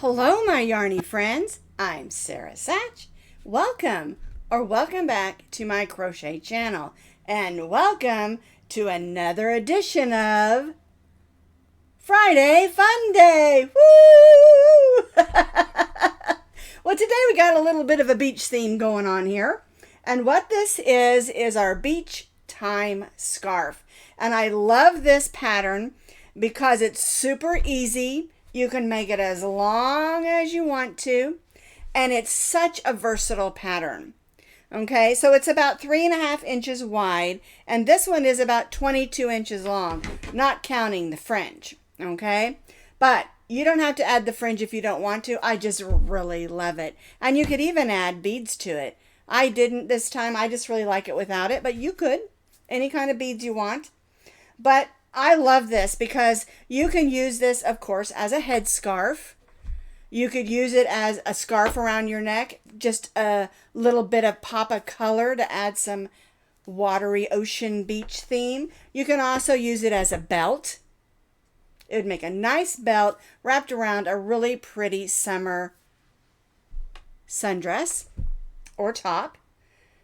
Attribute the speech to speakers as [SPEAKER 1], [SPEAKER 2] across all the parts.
[SPEAKER 1] Hello, my yarny friends. I'm Sara Sach. Welcome back to my crochet channel, and welcome to another edition of Friday Fun Day. Woo! Well, today we got a little bit of a beach theme going on here, and what this is our beach time scarf. And I love this pattern because it's super easy. You can make it as long as you want to, and it's such a versatile pattern. Okay, so it's about 3.5 inches wide, and this one is about 22 inches long, not counting the fringe. Okay, but you don't have to add the fringe if you don't want to. I just really love it, and you could even add beads to it. I didn't this time. I just really like it without it, but you could. Any kind of beads you want. But I love this because you can use this, of course, as a headscarf. You could use it as a scarf around your neck, just a little bit of pop of color to add some watery ocean beach theme. You can also use it as a belt. It would make a nice belt wrapped around a really pretty summer sundress or top.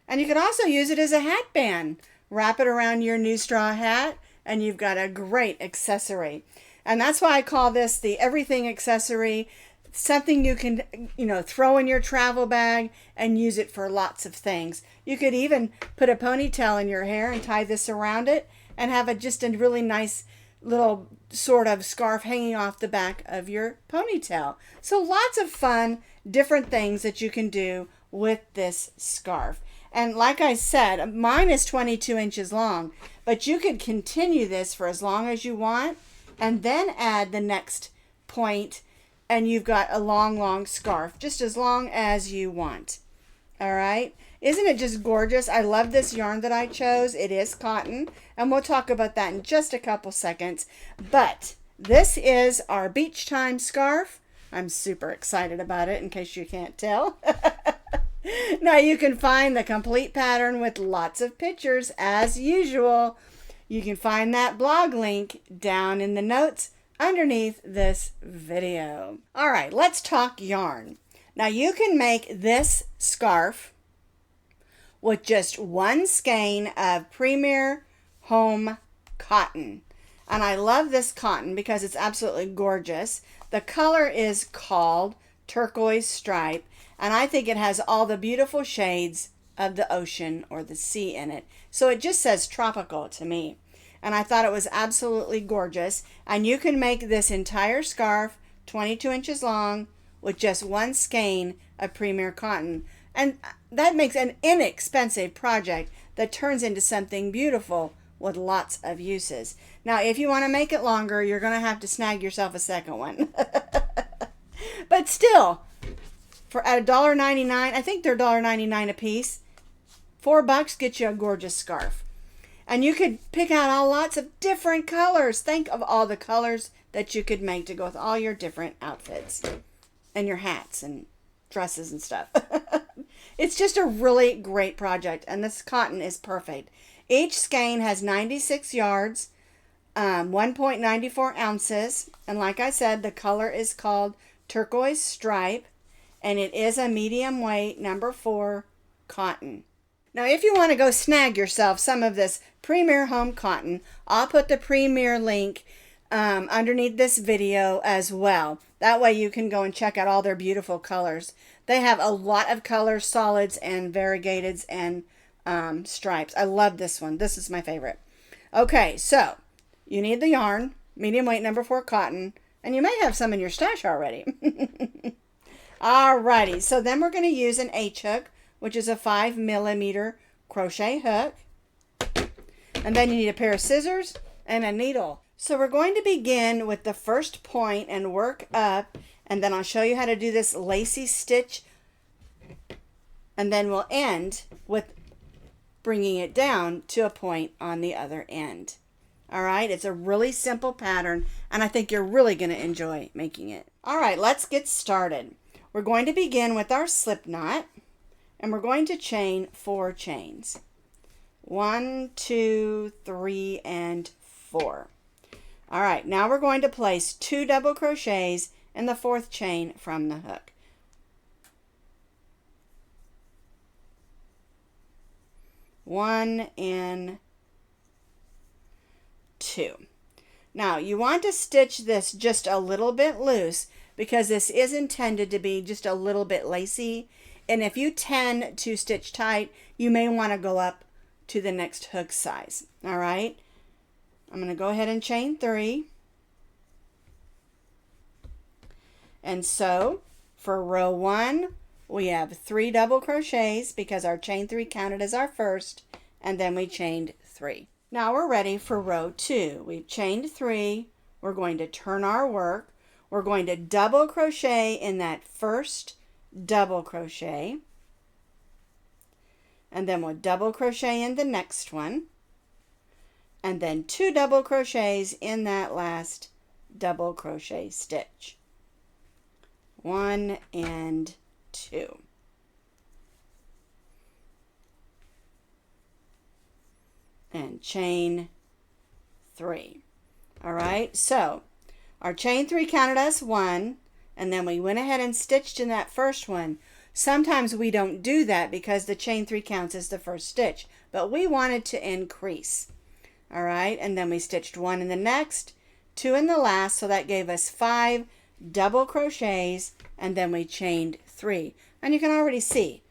[SPEAKER 1] And you can also use it as a hatband. Wrap it around your new straw hat, and you've got a great accessory. And that's why I call this the everything accessory. Something you can, throw in your travel bag and use it for lots of things. You could even put a ponytail in your hair and tie this around it and have just a really nice little sort of scarf hanging off the back of your ponytail. So lots of fun, different things that you can do with this scarf. And like I said, mine is 22 inches long, but you could continue this for as long as you want and then add the next point, and you've got a long scarf, just as long as you want. All right. Isn't it just gorgeous? I love this yarn that I chose. It is cotton, and we'll talk about that in just a couple seconds. But this is our beach time scarf. I'm super excited about it, in case you can't tell. Now you can find the complete pattern with lots of pictures as usual. You can find that blog link down in the notes underneath this video. All right, let's talk yarn. Now you can make this scarf with just one skein of Premier Home cotton. And I love this cotton because it's absolutely gorgeous. The color is called Turquoise Stripe, and I think it has all the beautiful shades of the ocean or the sea in it. So it just says tropical to me. And I thought it was absolutely gorgeous. And you can make this entire scarf 22 inches long with just one skein of Premier cotton. And that makes an inexpensive project that turns into something beautiful with lots of uses. Now, if you want to make it longer, you're going to have to snag yourself a second one. But still, at $1.99, I think they're $1.99 a piece. $4 gets you a gorgeous scarf. And you could pick out lots of different colors. Think of all the colors that you could make to go with all your different outfits and your hats and dresses and stuff. It's just a really great project, and this cotton is perfect. Each skein has 96 yards, 1.94 ounces, and like I said, the color is called Turquoise Stripe, and it is a medium weight number 4 cotton. Now, if you want to go snag yourself some of this Premier Home cotton, I'll put the Premier link underneath this video as well. That way you can go and check out all their beautiful colors. They have a lot of colors, solids and variegateds and stripes. I love this one. This is my favorite. Okay, so you need the yarn, medium weight number 4 cotton, and you may have some in your stash already. Alrighty, so then we're going to use an H hook, which is a 5mm crochet hook. And then you need a pair of scissors and a needle. So we're going to begin with the first point and work up, and then I'll show you how to do this lacy stitch, and then we'll end with bringing it down to a point on the other end. All right, it's a really simple pattern, and I think you're really going to enjoy making it. All right, let's get started. We're going to begin with our slip knot, and we're going to chain 4 chains. 1, 2, 3, and 4. All right, now we're going to place 2 double crochets and the 4th chain from the hook. One and 2. Now you want to stitch this just a little bit loose because this is intended to be just a little bit lacy, and if you tend to stitch tight, you may want to go up to the next hook size. All right, I'm going to go ahead and chain 3. And so for row 1, we have 3 double crochets because our chain 3 counted as our first, and then we chained 3. Now we're ready for row 2. We've chained 3. We're going to turn our work. We're going to double crochet in that first double crochet, and then we'll double crochet in the next one, and then 2 double crochets in that last double crochet stitch. 1 and 2. And chain 3. All right, so our chain 3 counted as 1, and then we went ahead and stitched in that first one. Sometimes we don't do that because the chain 3 counts as the first stitch, but we wanted to increase. All right, and then we stitched 1 in the next, 2 in the last, so that gave us 5 double crochets, and then we chained 3. And you can already see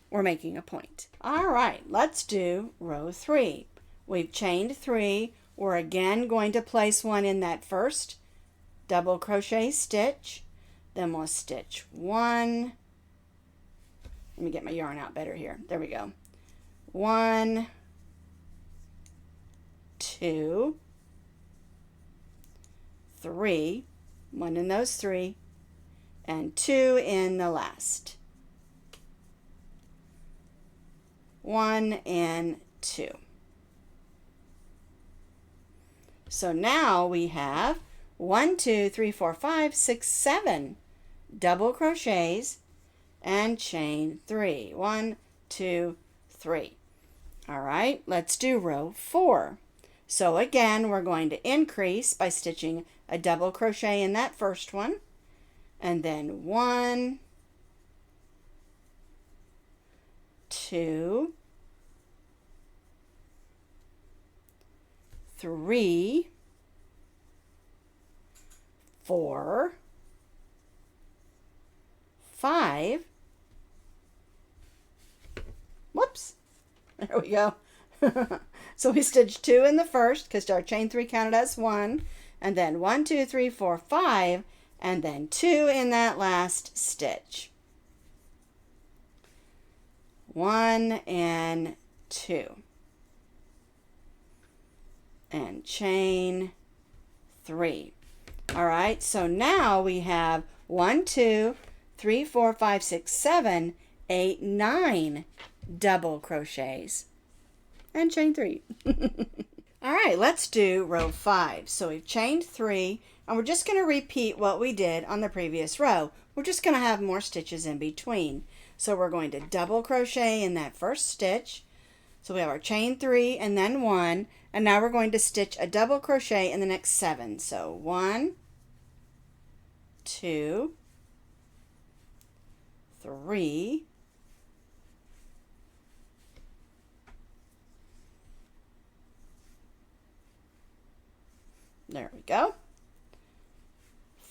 [SPEAKER 1] we're making a point. All right, let's do row 3. We've chained 3. We're again going to place 1 in that first double crochet stitch. Then we'll stitch 1. Let me get my yarn out better here. There we go. 1, 2, 3. 1 in those 3, and 2 in the last. 1 and 2. So now we have 1, 2, 3, 4, 5, 6, 7 double crochets and chain 3. 1, 2, 3. All right, let's do row 4. So again, we're going to increase by stitching a double crochet in that first one, and then 1, 2, 3, 4, 5. Whoops, there we go. So we stitched 2 in the first because our chain 3 counted as 1, and then 1, 2, 3, 4, 5, and then 2 in that last stitch. 1 and 2. And chain 3. All right, so now we have 1, 2, 3, 4, 5, 6, 7, 8, 9 double crochets and chain 3. All right, let's do row 5. So we've chained 3, and we're just going to repeat what we did on the previous row. We're just going to have more stitches in between. So we're going to double crochet in that first stitch. So we have our chain 3 and then 1, and now we're going to stitch a double crochet in the next 7. So 1, 2, 3,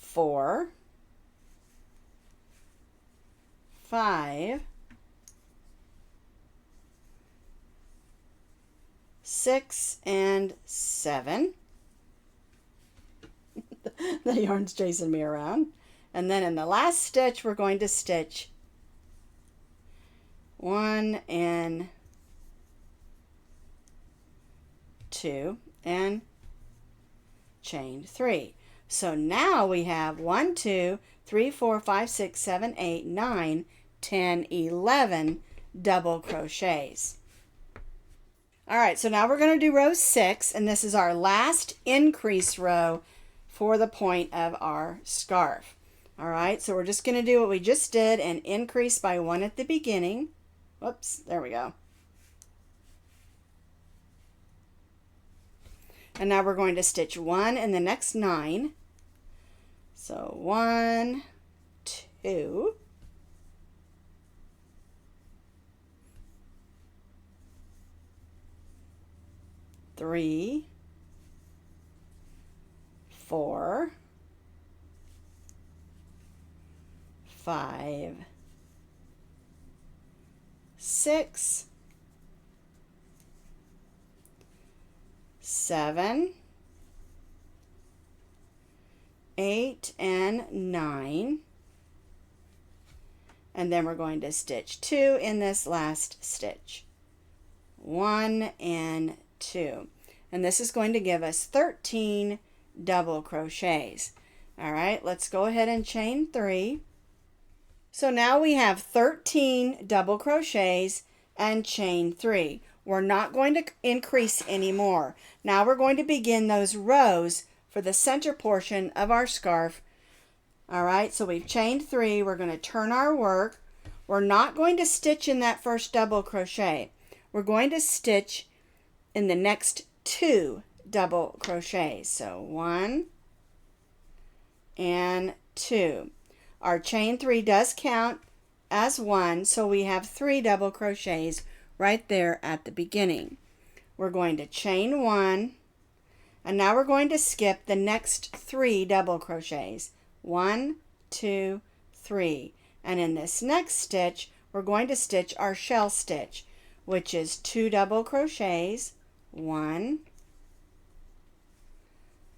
[SPEAKER 1] 4, 5, 6, and 7. The yarn's chasing me around. And then in the last stitch, we're going to stitch 1 and 2 and chain 3. So now we have 1, 2, 3, 4, 5, 6, 7, 8, 9, 10, 11 double crochets. All right, so now we're going to do row 6, and this is our last increase row for the point of our scarf. All right, so we're just going to do what we just did and increase by 1 at the beginning. Whoops, there we go. And now we're going to stitch 1 in the next 9. So 1, 2, 3, 4, 5, 6, 7, 8, and 9. And then we're going to stitch 2 in this last stitch. 1 and 2. And this is going to give us 13 double crochets. All right, let's go ahead and chain 3. So now we have 13 double crochets and chain 3. We're not going to increase anymore. Now we're going to begin those rows for the center portion of our scarf. All right, so we've chained 3. We're going to turn our work. We're not going to stitch in that first double crochet. We're going to stitch in the next 2 double crochets. So 1 and 2. Our chain 3 does count as 1, so we have 3 double crochets right there at the beginning. We're going to chain 1, and now we're going to skip the next 3 double crochets. 1, 2, 3. And in this next stitch, we're going to stitch our shell stitch, which is 2 double crochets. 1,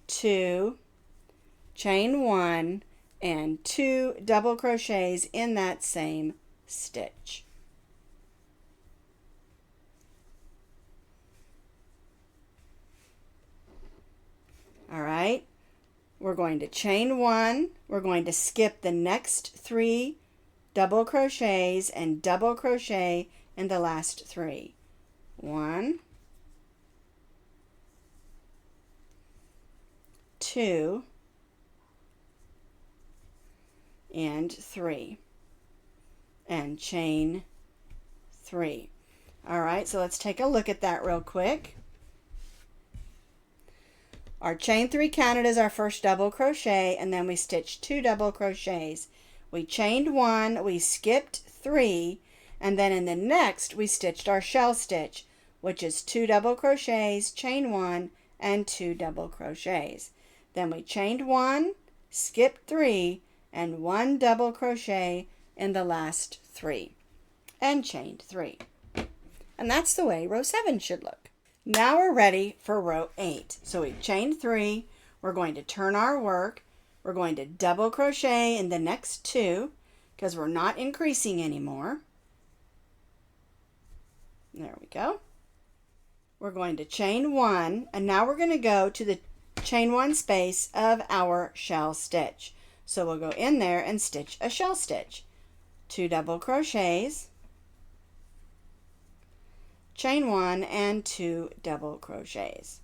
[SPEAKER 1] 2, chain 1, and 2 double crochets in that same stitch. All right, we're going to chain 1, we're going to skip the next 3 double crochets and double crochet in the last 3. 1, 2, and 3, and chain 3. All right, so let's take a look at that real quick. Our chain 3 counted as our first double crochet, and then we stitched 2 double crochets. We chained 1, we skipped 3, and then in the next we stitched our shell stitch, which is 2 double crochets, chain 1, and 2 double crochets. Then we chained 1, skipped 3, and 1 double crochet in the last 3, and chained 3. And that's the way row 7 should look. Now we're ready for row 8. So we've chained 3, we're going to turn our work, we're going to double crochet in the next 2 because we're not increasing anymore. There we go. We're going to chain 1, and now we're going to go to the chain 1 space of our shell stitch. So we'll go in there and stitch a shell stitch. 2 double crochets, chain 1, and 2 double crochets.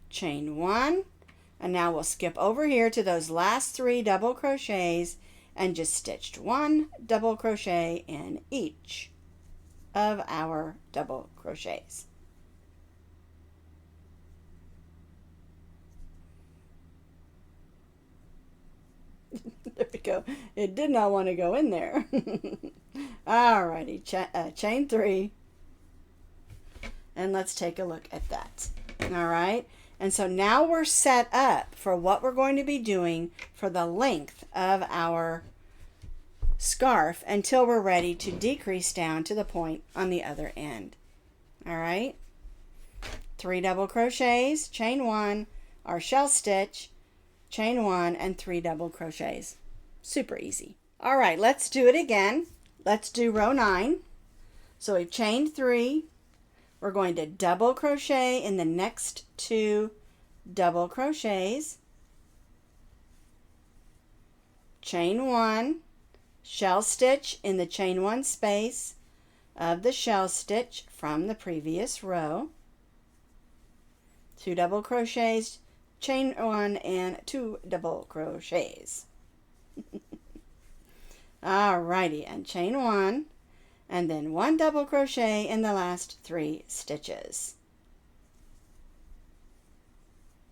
[SPEAKER 1] Chain 1, and now we'll skip over here to those last 3 double crochets and just stitched 1 double crochet in each of our double crochets. There we go. It did not want to go in there. Alrighty, chain 3, and let's take a look at that. All right, and so now we're set up for what we're going to be doing for the length of our scarf until we're ready to decrease down to the point on the other end. All right, 3 double crochets, chain 1, our shell stitch, chain 1, and 3 double crochets. Super easy. All right, let's do it again. Let's do row 9. So we've chained 3. We're going to double crochet in the next 2 double crochets, chain 1, shell stitch in the chain 1 space of the shell stitch from the previous row, 2 double crochets, chain 1, and 2 double crochets. Alrighty, and chain 1, and then 1 double crochet in the last 3 stitches.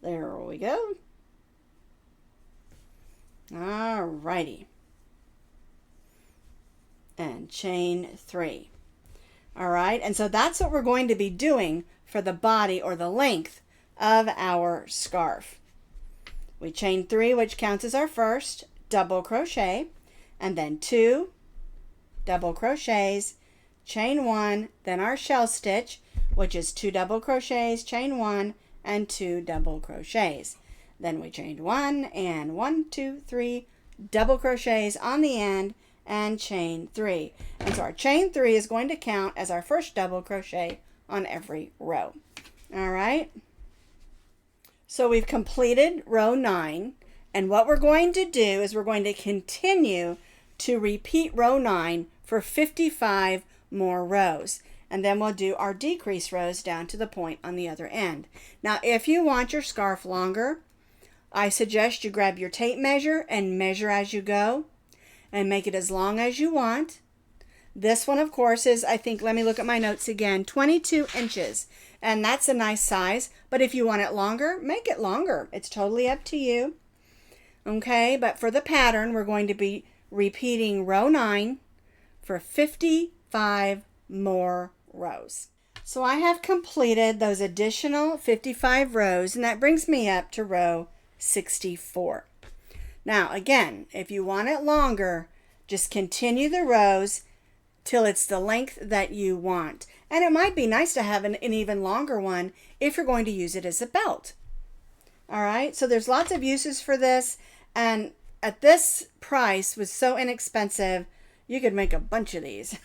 [SPEAKER 1] There we go. Alrighty. And chain 3. Alright, and so that's what we're going to be doing for the body or the length of our scarf. We chain 3, which counts as our first, double crochet, and then 2 double crochets, chain 1, then our shell stitch, which is 2 double crochets, chain 1, and 2 double crochets. Then we chained 1 and 1, 2, 3 double crochets on the end and chain 3. And so our chain 3 is going to count as our first double crochet on every row. All right. So we've completed row 9, and what we're going to do is we're going to continue to repeat row 9 for 55 more rows. And then we'll do our decrease rows down to the point on the other end. Now, if you want your scarf longer, I suggest you grab your tape measure and measure as you go and make it as long as you want. This one, of course, is, I think, let me look at my notes again, 22 inches. And that's a nice size. But if you want it longer, make it longer. It's totally up to you. Okay, but for the pattern, we're going to be repeating row 9 for 55 more rows. So I have completed those additional 55 rows, and that brings me up to row 64. Now again, if you want it longer, just continue the rows till it's the length that you want. And it might be nice to have an even longer one if you're going to use it as a belt. All right, so there's lots of uses for this, and at this price was so inexpensive, you could make a bunch of these.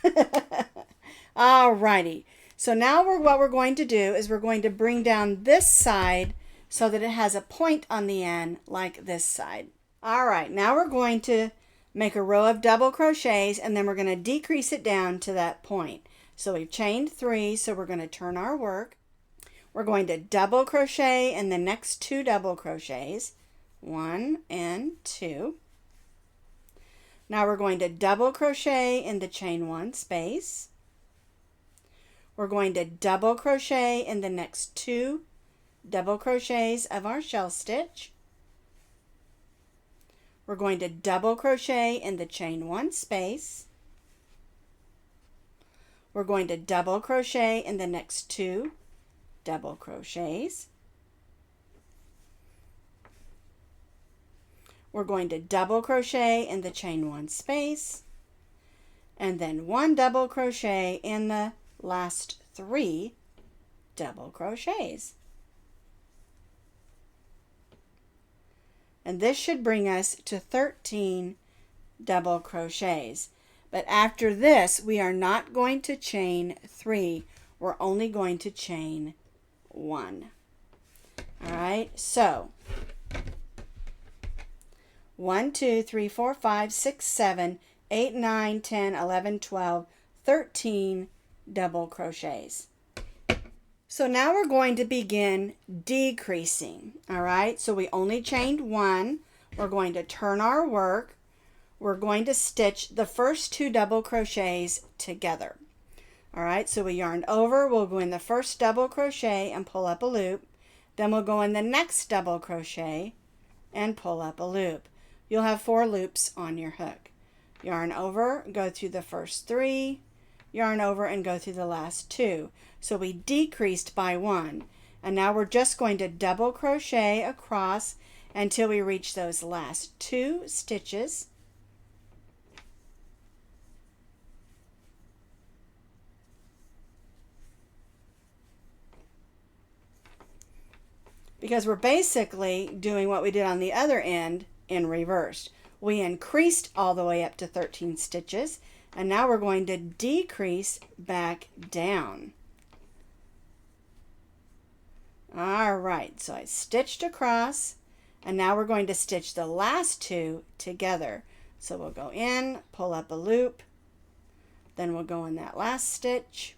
[SPEAKER 1] Alrighty, so now what we're going to do is we're going to bring down this side so that it has a point on the end like this side. Alright, now we're going to make a row of double crochets, and then we're going to decrease it down to that point. So we've chained 3, so we're going to turn our work. We're going to double crochet in the next 2 double crochets, 1 and 2. Now we're going to double crochet in the chain 1 space. We're going to double crochet in the next 2 double crochets of our shell stitch. We're going to double crochet in the chain 1 space. We're going to double crochet in the next 2 double crochets. We're going to double crochet in the chain 1 space, and then 1 double crochet in the last 3 double crochets. And this should bring us to 13 double crochets. But after this, we are not going to chain 3. We're only going to chain 1. All right, so 1, 2, 3, 4, 5, 6, 7, 8, 9, 10, 11, 12, 13 double crochets. So now we're going to begin decreasing. All right, so we only chained 1. We're going to turn our work. We're going to stitch the first 2 double crochets together. All right, so we yarn over. We'll go in the first double crochet and pull up a loop. Then we'll go in the next double crochet and pull up a loop. You'll have 4 loops on your hook. Yarn over, go through the first 3, yarn over and go through the last 2. So we decreased by 1, and now we're just going to double crochet across until we reach those last 2 stitches. Because we're basically doing what we did on the other end in reverse. We increased all the way up to 13 stitches, and now we're going to decrease back down. All right, so I stitched across, and now we're going to stitch the last 2 together. So we'll go in, pull up a loop, then we'll go in that last stitch,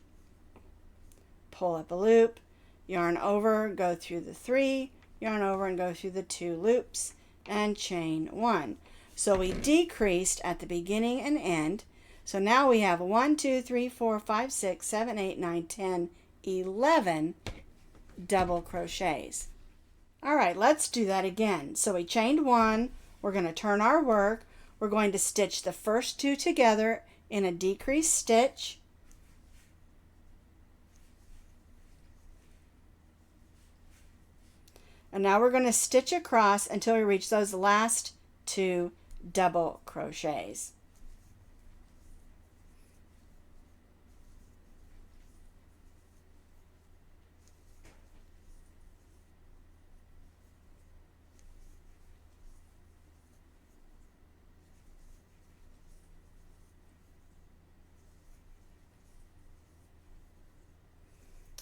[SPEAKER 1] pull up a loop, yarn over, go through the 3, yarn over and go through the 2 loops, and chain 1. So we decreased at the beginning and end. So now we have 1, 2, 3, 4, 5, 6, 7, 8, 9, 10, 11 double crochets. All right, let's do that again. So we chained one, we're going to turn our work, we're going to stitch the first two together in a decreased stitch. And now we're going to stitch across until we reach those last two double crochets.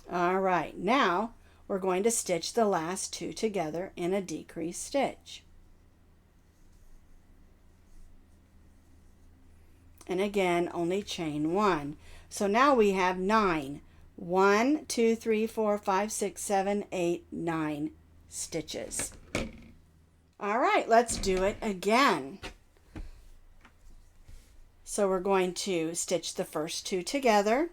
[SPEAKER 1] All right, now we're going to stitch the last two together in a decreased stitch. And again, only chain one. So now we have 9. 1, 2, 3, 4, 5, 6, 7, 8, 9 stitches. All right, let's do it again. So we're going to stitch the first two together.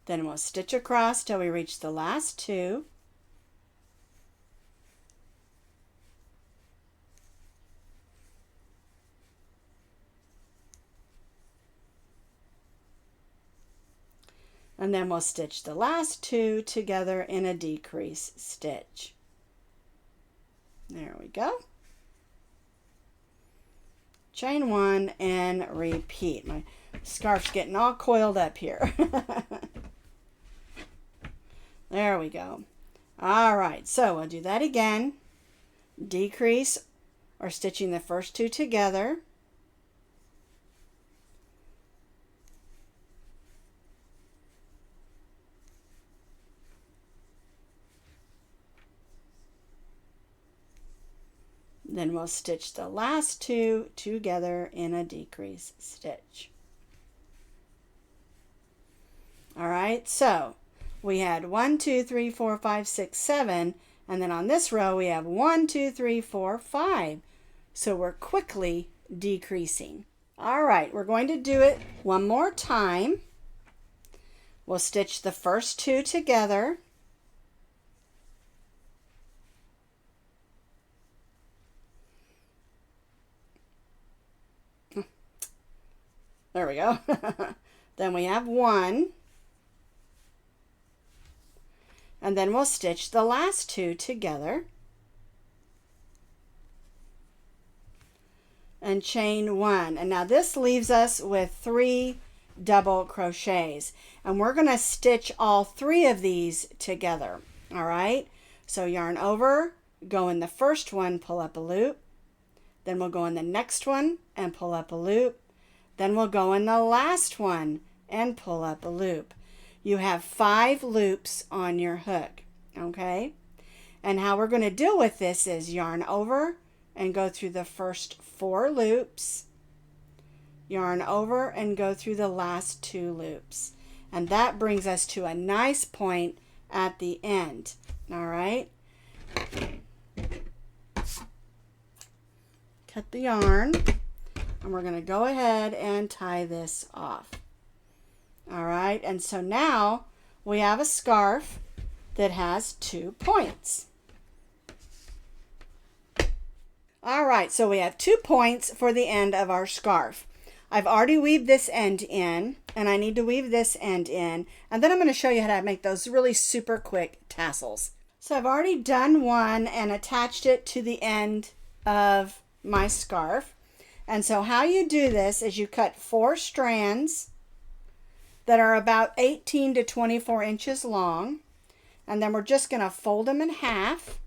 [SPEAKER 1] Then we'll stitch across till we reach the last two. And then we'll stitch the last two together in a decrease stitch. There we go. Chain one and repeat. My scarf's getting all coiled up here. There we go. All right, so we'll do that again. Decrease or stitching the first two together. Then we'll stitch the last two together in a decrease stitch. All right, so we had 1, 2, 3, 4, 5, 6, 7, and then on this row we have 1, 2, 3, 4, 5. So we're quickly decreasing. All right, we're going to do it one more time. We'll stitch the first two together. There we go. Then we have 1. And then we'll stitch the last two together. And chain 1. And now this leaves us with 3 double crochets. And we're going to stitch all 3 of these together. All right? So yarn over, go in the first one, pull up a loop. Then we'll go in the next one and pull up a loop. Then we'll go in the last one and pull up a loop. You have 5 loops on your hook, okay? And how we're going to deal with this is yarn over and go through the first 4 loops, yarn over and go through the last 2 loops. And that brings us to a nice point at the end, all right? Cut the yarn. And we're going to go ahead and tie this off. All right, and so now we have a scarf that has 2 points. All right, so we have 2 points for the end of our scarf. I've already weaved this end in, and I need to weave this end in, and then I'm going to show you how to make those really super quick tassels. So I've already done one and attached it to the end of my scarf. And so how you do this is you cut 4 strands that are about 18 to 24 inches long. And then we're just going to fold them in half.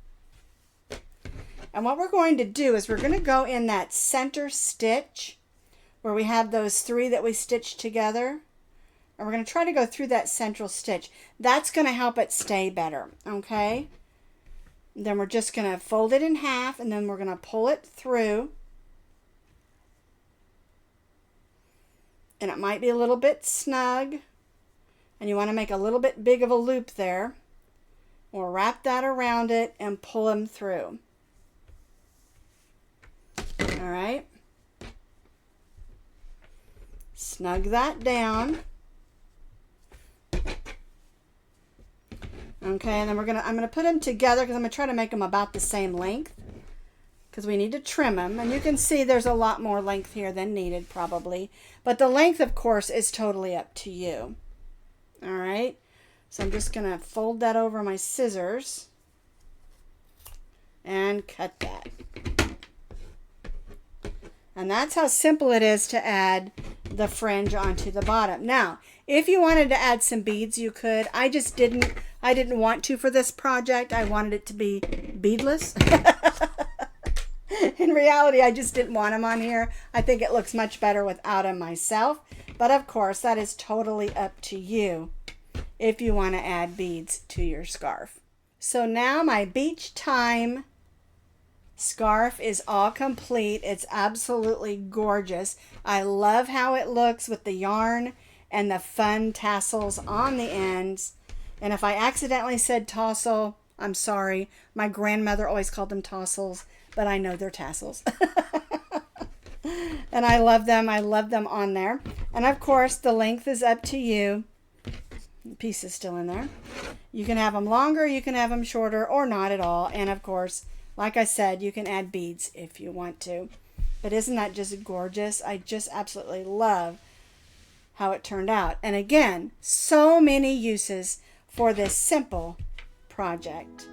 [SPEAKER 1] And what we're going to do is we're going to go in that center stitch where we have those 3 that we stitched together. And we're going to try to go through that central stitch. That's going to help it stay better, okay? And then we're just going to fold it in half and then we're going to pull it through. And it might be a little bit snug, and you want to make a little bit big of a loop there. We'll wrap that around it and pull them through. All right. Snug that down. Okay, and then I'm gonna put them together because I'm gonna try to make them about the same length, because we need to trim them. And you can see there's a lot more length here than needed probably, but the length of course is totally up to you. All right, so I'm just gonna fold that over my scissors and cut that. And that's how simple it is to add the fringe onto the bottom. Now, if you wanted to add some beads, you could. I didn't want to for this project. I wanted it to be beadless. In reality, I just didn't want them on here. I think it looks much better without them myself. But of course, that is totally up to you if you want to add beads to your scarf. So now my beach time scarf is all complete. It's absolutely gorgeous. I love how it looks with the yarn and the fun tassels on the ends. And if I accidentally said tassel, I'm sorry. My grandmother always called them tassels, but I know they're tassels. And I love them. I love them on there. And of course, the length is up to you. The piece is still in there. You can have them longer, you can have them shorter, or not at all. And of course, like I said, you can add beads if you want to. But isn't that just gorgeous? I just absolutely love how it turned out. And again, so many uses for this simple project.